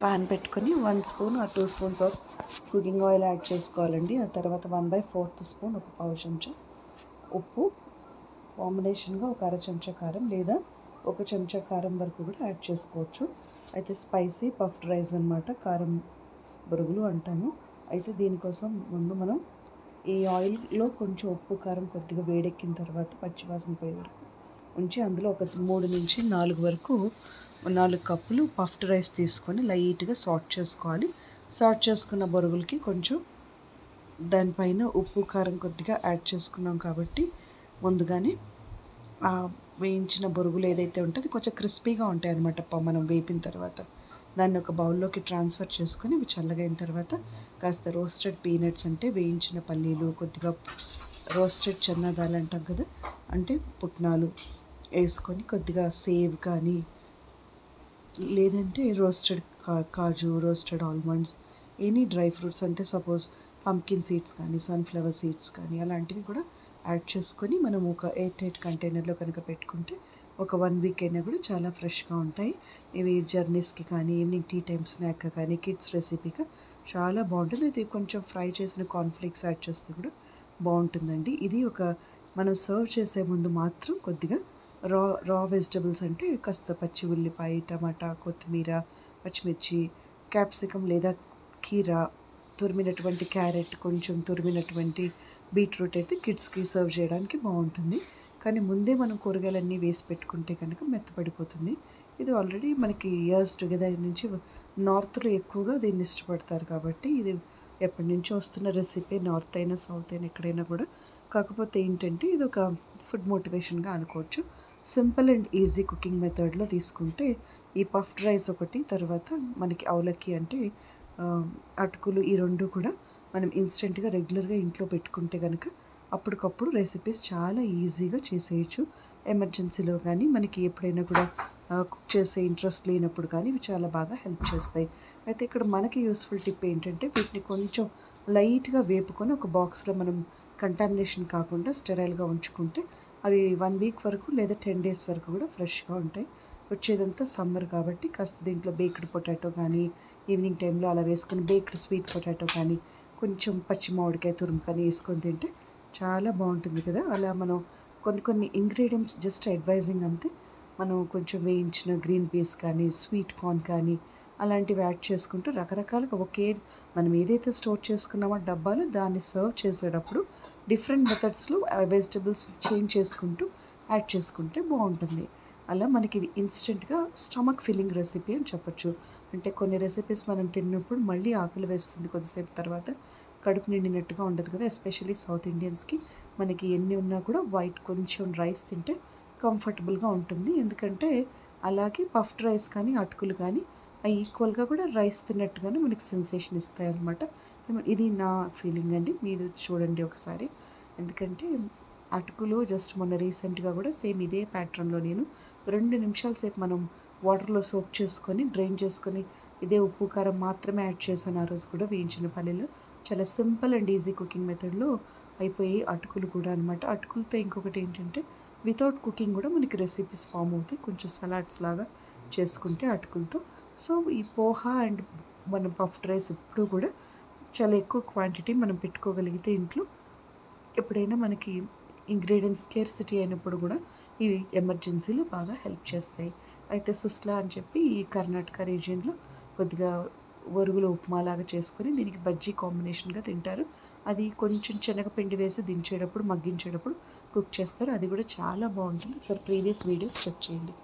Pan పెట్టుకొని 1 spoon or 2 spoons of cooking oil add చేసుకోవాలండి. ఆ తర్వాత 1/4 స్పూన్ ఒక పావు చెంచా ఉప్పు, కాంబినేషన్గా ఒక అర చెంచా కారం లేదా ఒక చెంచా కారం వరకు కూడా యాడ్ చేసుకోవచ్చు. అయితే స్పైసీ పఫ్డ్ రైస్ అనమాట, కారం బొరుగులు అంటాము. అయితే దీనికోసం ముందు మనం ఈ ఆయిల్లో కొంచెం ఉప్పు కారం కొద్దిగా వేడెక్కిన తర్వాత పచ్చివాసన పోయే వరకు ఉంచి అందులో ఒక 3 నుంచి 4 వరకు 4 కప్పులు పఫ్డ్ రైస్ తీసుకొని లైట్గా సాట్ చేసుకోవాలి. సాట్ చేసుకున్న బొరుగులకి కొంచెం దానిపైన ఉప్పు కారం కొద్దిగా యాడ్ చేసుకున్నాం కాబట్టి ముందుగానే వేయించిన బొరుగులు ఏదైతే ఉంటుందో కొంచెం క్రిస్పీగా ఉంటాయి అన్నమాట. మనం వేపిన తర్వాత దాన్ని ఒక బౌల్లోకి ట్రాన్స్ఫర్ చేసుకొని ఇవి చల్లగైన తర్వాత కాస్త రోస్టెడ్ పీనట్స్ అంటే వేయించిన పల్లీలు, కొద్దిగా రోస్టెడ్ చెన్నా దాల్ అంటాం కదా, అంటే పుట్నాలు వేసుకొని కొద్దిగా సేవ్ కానీ లేదంటే రోస్టెడ్ కాజు, roasted almonds, any dry fruits అంటే సపోజ్ పంకిన్ సీడ్స్ కానీ సన్ఫ్లవర్ సీడ్స్ కానీ అలాంటివి కూడా యాడ్ చేసుకొని మనం ఒక ఎయిర్ టైట్ కంటైనర్లో కనుక పెట్టుకుంటే ఒక 1 వీక్ అయినా కూడా చాలా ఫ్రెష్గా ఉంటాయి. ఇవి జర్నీస్కి కానీ ఈవినింగ్ టీ టైమ్ స్నాక్గా కానీ కిడ్స్ రెసిపీగా చాలా బాగుంటుంది. ఇది కొంచెం ఫ్రై చేసిన కార్న్ఫ్లేక్స్ యాడ్ చేస్తే కూడా బాగుంటుందండి. ఇది మనం సర్వ్ చేసే ముందు మాత్రం కొద్దిగా రా వెజిటబుల్స్ అంటే కాస్త పచ్చి ఉల్లిపాయ, టమాటా, కొత్తిమీర, పచ్చిమిర్చి, క్యాప్సికమ్ లేదా కీరా, తురిమినటువంటి క్యారెట్, కొంచెం తురిమినటువంటి బీట్రూట్ అయితే కిడ్స్కి సర్వ్ చేయడానికి బాగుంటుంది. కానీ ముందే మనం కూరగాయలన్నీ వేసి పెట్టుకుంటే కనుక మెత్తపడిపోతుంది. ఇది ఆల్రెడీ మనకి ఇయర్స్ టుగెదర్ నుంచి నార్త్లో ఎక్కువగా దీన్ని ఇష్టపడతారు కాబట్టి ఇది ఎప్పటి నుంచో వస్తున్న రెసిపీ, నార్త్ అయినా సౌత్ అయినా ఎక్కడైనా కూడా. కాకపోతే ఏంటంటే ఇది ఒక ఫుడ్ మోటివేషన్గా అనుకోవచ్చు. సింపుల్ అండ్ ఈజీ కుకింగ్ మెథడ్లో తీసుకుంటే ఈ పఫ్డ్ రైస్ ఒకటి, తర్వాత మనకి అవలక్కి అంటే అటుకులు, ఈ రెండు కూడా మనం ఇన్స్టెంట్గా రెగ్యులర్గా ఇంట్లో పెట్టుకుంటే కనుక అప్పటికప్పుడు రెసిపీస్ చాలా ఈజీగా చేసేయచ్చు. ఎమర్జెన్సీలో కానీ మనకి ఎప్పుడైనా కూడా కుక్ చేసే ఇంట్రెస్ట్ లేనప్పుడు కానీ ఇవి చాలా బాగా హెల్ప్ చేస్తాయి. అయితే ఇక్కడ మనకి యూస్ఫుల్ టిప్ ఏంటంటే వీటిని కొంచెం లైట్గా వేపుకొని ఒక బాక్స్లో మనం కంటామినేషన్ కాకుండా స్టెరైల్గా ఉంచుకుంటే అవి 1 వీక్ వరకు లేదా 10 డేస్ వరకు కూడా ఫ్రెష్గా ఉంటాయి. వచ్చేదంతా సమ్మర్ కాబట్టి కాస్త దీంట్లో బేక్డ్ పొటాటో కానీ ఈవినింగ్ టైంలో అలా వేసుకొని బేక్డ్ స్వీట్ పొటాటో కానీ కొంచెం పచ్చి మామిడికాయ తురుము కానీ వేసుకొని తింటే చాలా బాగుంటుంది కదా. అలా మనం కొన్ని ఇంగ్రీడియంట్స్ జస్ట్ అడ్వైజింగ్ అంతే. మనం కొంచెం వేయించిన గ్రీన్ పీస్ కానీ స్వీట్ కార్న్ కానీ అలాంటివి యాడ్ చేసుకుంటూ రకరకాలుగా మనం ఏదైతే స్టోర్ చేసుకున్నామో డబ్బాలో దాన్ని సర్వ్ చేసేటప్పుడు డిఫరెంట్ మెథడ్స్లో వెజిటబుల్స్ చేంజ్ చేసుకుంటూ యాడ్ చేసుకుంటే బాగుంటుంది. అలా మనకి ఇది ఇన్స్టెంట్గా స్టమక్ ఫిల్లింగ్ రెసిపీ అని చెప్పొచ్చు. అంటే కొన్ని రెసిపీస్ మనం తిన్నప్పుడు మళ్ళీ ఆకలి వేస్తుంది కొద్దిసేపు తర్వాత, కడుపు నిండినట్టుగా ఉండదు కదా. ఎస్పెషల్లీ సౌత్ ఇండియన్స్కి మనకి ఎన్ని ఉన్నా కూడా కొంచెం రైస్ తింటే కంఫర్టబుల్గా ఉంటుంది. ఎందుకంటే అలాగే పఫ్డ్ రైస్ కానీ అటుకులు కానీ అవి ఈక్వల్గా కూడా రైస్ తిన్నట్టుగానే మనకి సెన్సేషన్ ఇస్తాయి అన్నమాట. ఇది నా ఫీలింగ్ అండి, మీరు చూడండి ఒకసారి. ఎందుకంటే అటుకులు జస్ట్ మొన్న రీసెంట్గా కూడా సేమ్ ఇదే ప్యాటర్న్లో నేను 2 నిమిషాల సేపు మనం వాటర్లో సోక్ చేసుకొని డ్రైన్ చేసుకొని ఇదే ఉప్పు కారం మాత్రమే యాడ్ చేశాను ఆ రోజు కూడా వేయించిన పల్లీలు. చాలా సింపుల్ అండ్ ఈజీ కుకింగ్ మెథడ్లో అయిపోయి అటుకులు కూడా అనమాట. అటుకులతో ఇంకొకటి ఏంటంటే వితౌట్ కుకింగ్ కూడా మనకి రెసిపీస్ ఫామ్ అవుతాయి, కొంచెం సలాడ్స్ లాగా చేసుకుంటే అటుకులతో. సో ఈ పోహా అండ్ మన పఫ్డ్ రైస్ ఎప్పుడు కూడా చాలా ఎక్కువ క్వాంటిటీ మనం పెట్టుకోగలిగితే ఇంట్లో ఎప్పుడైనా మనకి ఇంగ్రీడియంట్స్ స్కేర్సిటీ అయినప్పుడు కూడా ఇవి ఎమర్జెన్సీలో బాగా హెల్ప్ చేస్తాయి. అయితే సుస్లా అని చెప్పి ఈ కర్ణాటక రీజియన్లో కొద్దిగా ఒరుగుల ఉప్మా లాగా చేసుకొని దీనికి బజ్జీ కాంబినేషన్గా తింటారు. అది కొంచెం శనగపిండి వేసి దించేటప్పుడు మగ్గించేటప్పుడు కుక్ చేస్తారు. అది కూడా చాలా బాగుంటుంది. ఒకసారి ప్రీవియస్ వీడియోస్ చెక్ చేయండి.